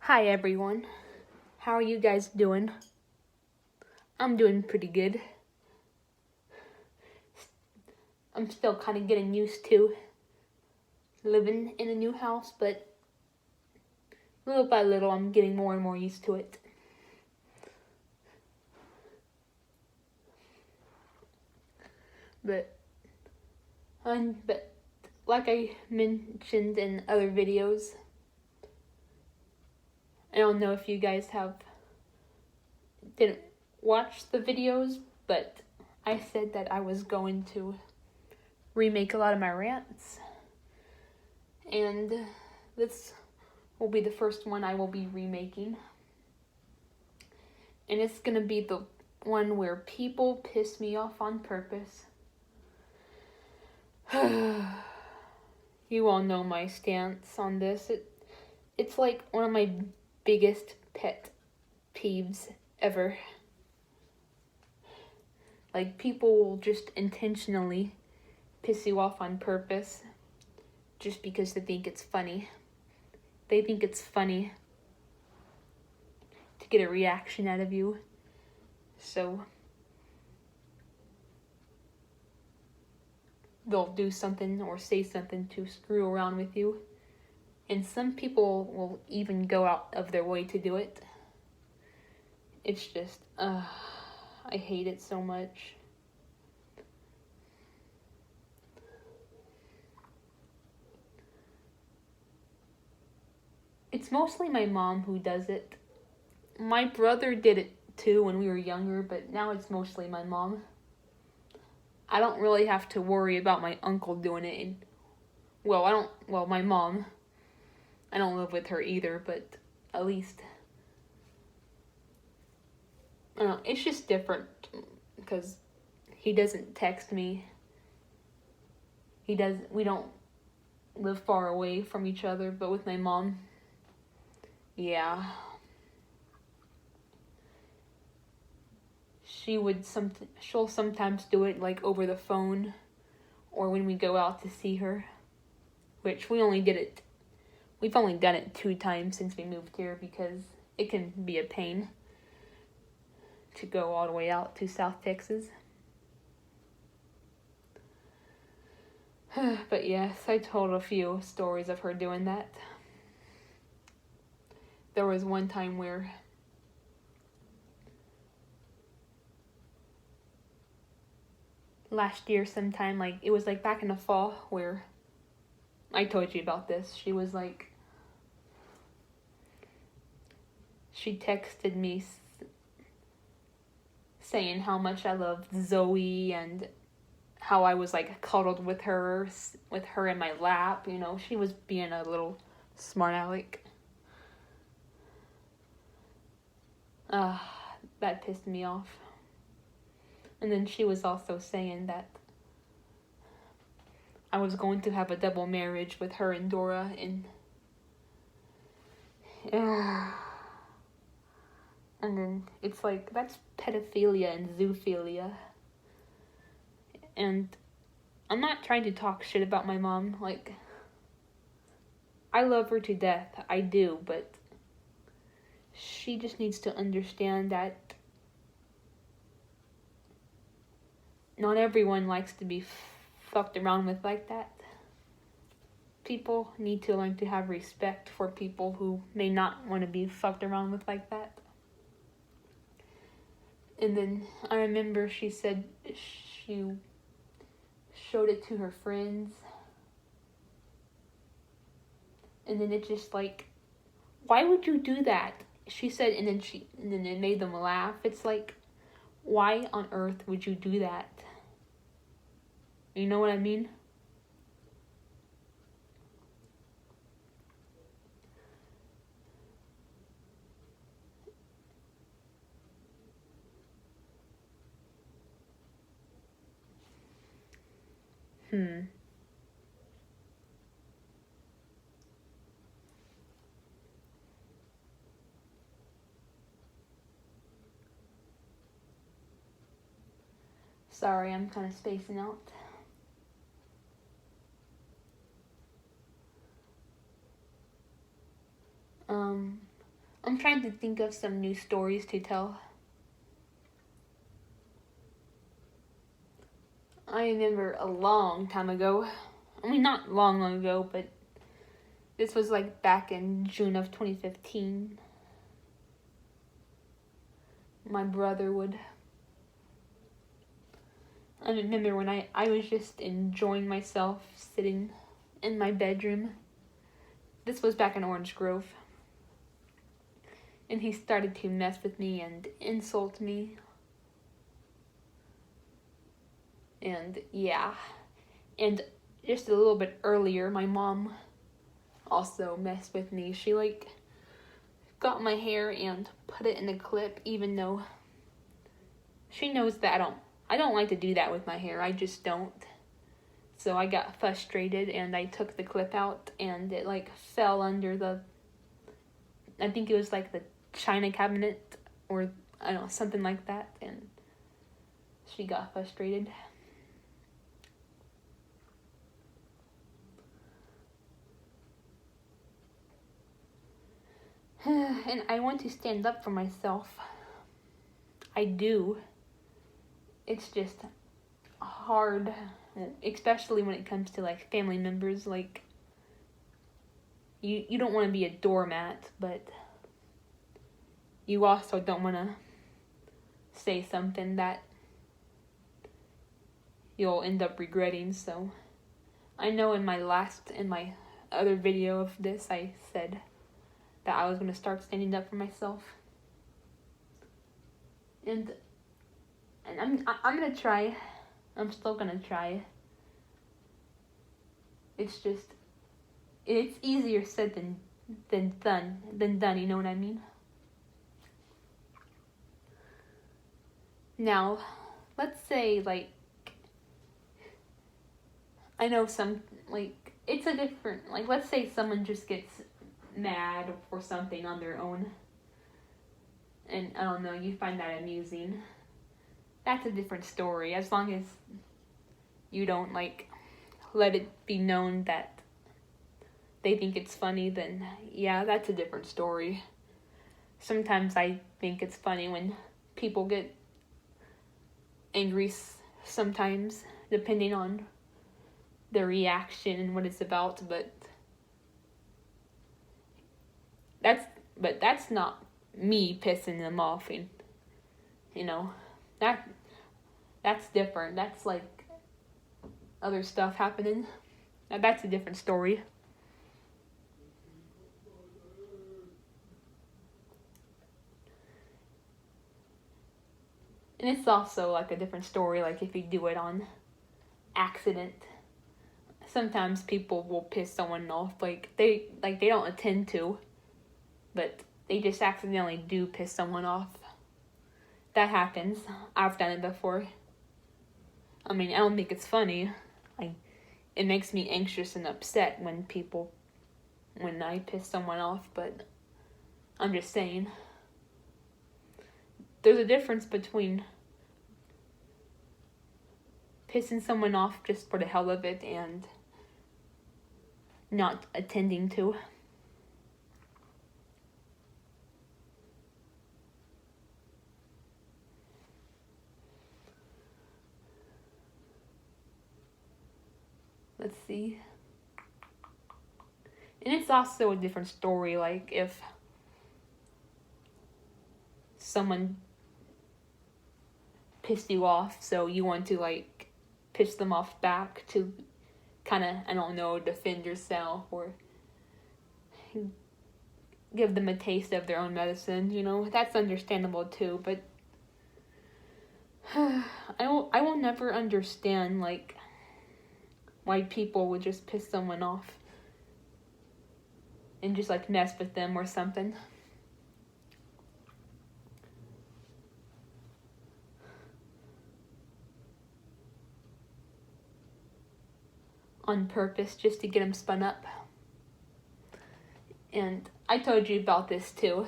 Hi everyone, how are you guys doing? I'm doing pretty good. I'm still kind of getting used to living in a new house, but little by little I'm getting more and more used to it. But like I mentioned in other videos, I don't know if you guys didn't watch the videos, but I said that I was going to remake a lot of my rants, and this will be the first one I will be remaking, and it's gonna be the one where people piss me off on purpose. You all know my stance on this. It's like one of my biggest pet peeves ever. Like, people will just intentionally piss you off on purpose just because they think it's funny. They think it's funny to get a reaction out of you. So they'll do something or say something to screw around with you. And some people will even go out of their way to do it. It's just, I hate it so much. It's mostly my mom who does it. My brother did it too when we were younger, but now it's mostly my mom. I don't really have to worry about my uncle doing it. My mom. I don't live with her either, but at least, I don't know, it's just different because he doesn't text me. We don't live far away from each other, but with my mom, yeah. She'll sometimes do it like over the phone or when we go out to see her, which we've only done it 2 times since we moved here because it can be a pain to go all the way out to South Texas. But yes, I told a few stories of her doing that. There was one time where last year sometime, like it was like back in the fall, where I told you about this. She texted me saying how much I loved Zoe and how I was like cuddled with her in my lap. You know, she was being a little smart aleck. That pissed me off. And then she was also saying that I was going to have a double marriage with her and Dora, and then it's like, that's pedophilia and zoophilia. And I'm not trying to talk shit about my mom. Like, I love her to death. I do, but she just needs to understand that not everyone likes to be fucked around with like that. People need to learn to have respect for people who may not want to be fucked around with like that. And then I remember she said she showed it to her friends. And then it just like, why would you do that? She said, and then it made them laugh. It's like, why on earth would you do that? You know what I mean? Sorry, I'm kind of spacing out. I'm trying to think of some new stories to tell. I remember a long time ago. I mean, not long ago, but this was like back in June of 2015. My brother would. I remember when I was just enjoying myself sitting in my bedroom. This was back in Orange Grove. And he started to mess with me and insult me. And yeah. And just a little bit earlier, my mom also messed with me. She got my hair and put it in a clip, even though she knows that I don't like to do that with my hair. I just don't. So I got frustrated and I took the clip out and it fell under I think it was the china cabinet or I don't know, something like that, and she got frustrated. And I want to stand up for myself. I do. It's just hard, especially when it comes to family members. You don't want to be a doormat, but you also don't want to say something that you'll end up regretting. So I know in my other video of this, I said that I was going to start standing up for myself. And I'm going to try. I'm still going to try. It's easier said than done, you know what I mean? Now, let's say I know it's a different, let's say someone just gets mad or something on their own, and I don't know, you find that amusing. That's a different story. As long as you don't let it be known that they think it's funny, then yeah, that's a different story. Sometimes I think it's funny when people get angry sometimes, depending on their reaction and what it's about, but that's not me pissing them off, and that's different. That's other stuff happening. That's a different story. And it's also a different story if you do it on accident. Sometimes people will piss someone off they don't intend to, but they just accidentally do piss someone off. That happens. I've done it before. I mean, I don't think it's funny. It makes me anxious and upset when I piss someone off, but I'm just saying. There's a difference between pissing someone off just for the hell of it and not attending to. Let's see. And it's also a different story, if someone pissed you off, so you want to piss them off back to kind of, I don't know, defend yourself or give them a taste of their own medicine, that's understandable too, but I will never understand why people would just piss someone off and just mess with them or something. On purpose, just to get them spun up. And I told you about this too.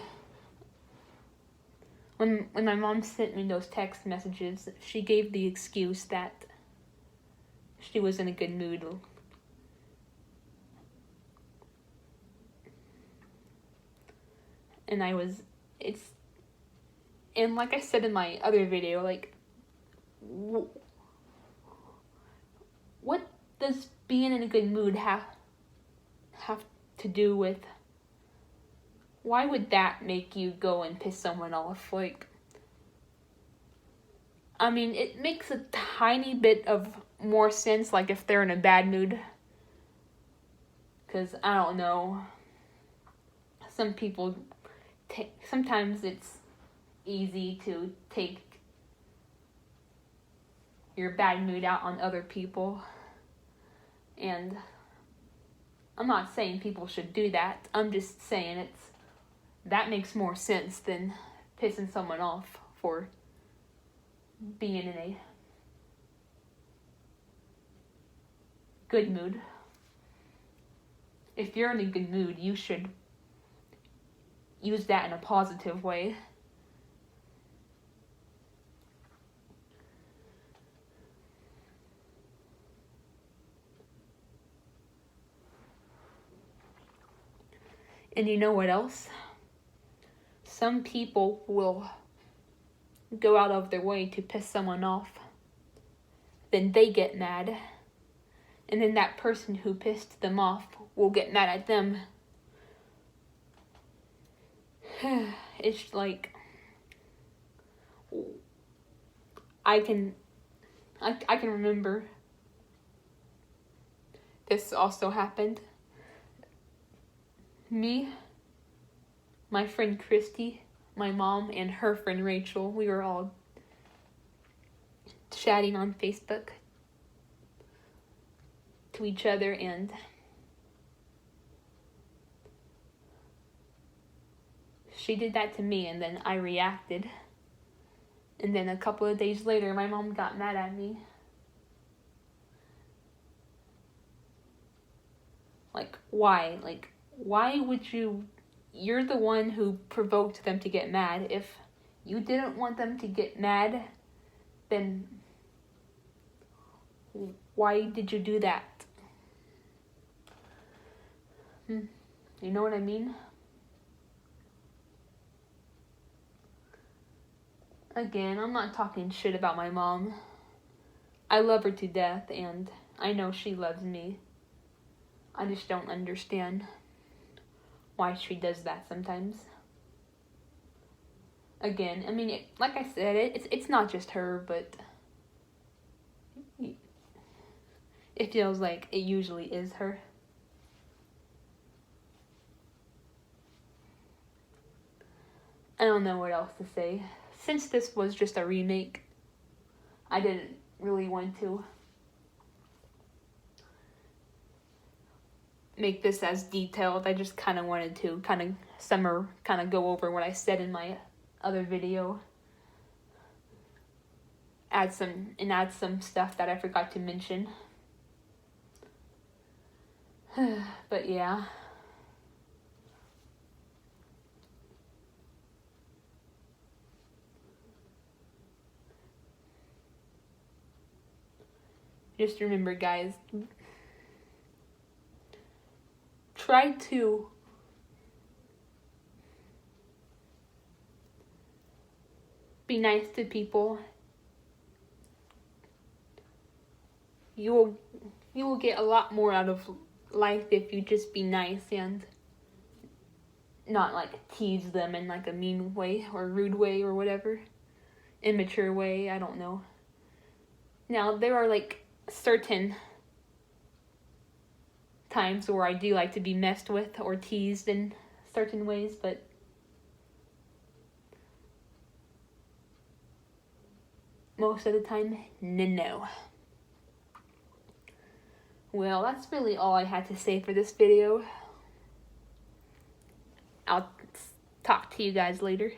When my mom sent me those text messages, she gave the excuse that she was in a good mood. And and like I said in my other video, like, what does being in a good mood have to do with, why would that make you go and piss someone off? Like, I mean, it makes a tiny bit of more sense, like, if they're in a bad mood. Because, I don't know, some people, sometimes it's easy to take your bad mood out on other people. And I'm not saying people should do that. I'm just saying that makes more sense than pissing someone off for being in a good mood. If you're in a good mood, you should use that in a positive way. And you know what else? Some people will go out of their way to piss someone off. Then they get mad. And then that person who pissed them off will get mad at them. It's like, I can remember this also happened. Me, my friend Christy, my mom, and her friend Rachel, we were all chatting on Facebook to each other, and she did that to me, and then I reacted. And then a couple of days later, my mom got mad at me. Like, why? Like, why would you're the one who provoked them to get mad. If you didn't want them to get mad, then why did you do that? You know what I mean? Again, I'm not talking shit about my mom. I love her to death, and I know she loves me. I just don't understand why she does that sometimes. Again, I mean, like I said, it's not just her, but it feels like it usually is her. I don't know what else to say. Since this was just a remake, I didn't really want to make this as detailed. I just kind of wanted to kind of go over what I said in my other video. Add some stuff that I forgot to mention. But yeah. Just remember, guys, try to be nice to people. You will get a lot more out of life if you just be nice and not like tease them in like a mean way or rude way or whatever. Immature way, I don't know. Now, there are like certain times where I do like to be messed with or teased in certain ways, but most of the time, no. Well, that's really all I had to say for this video. I'll talk to you guys later.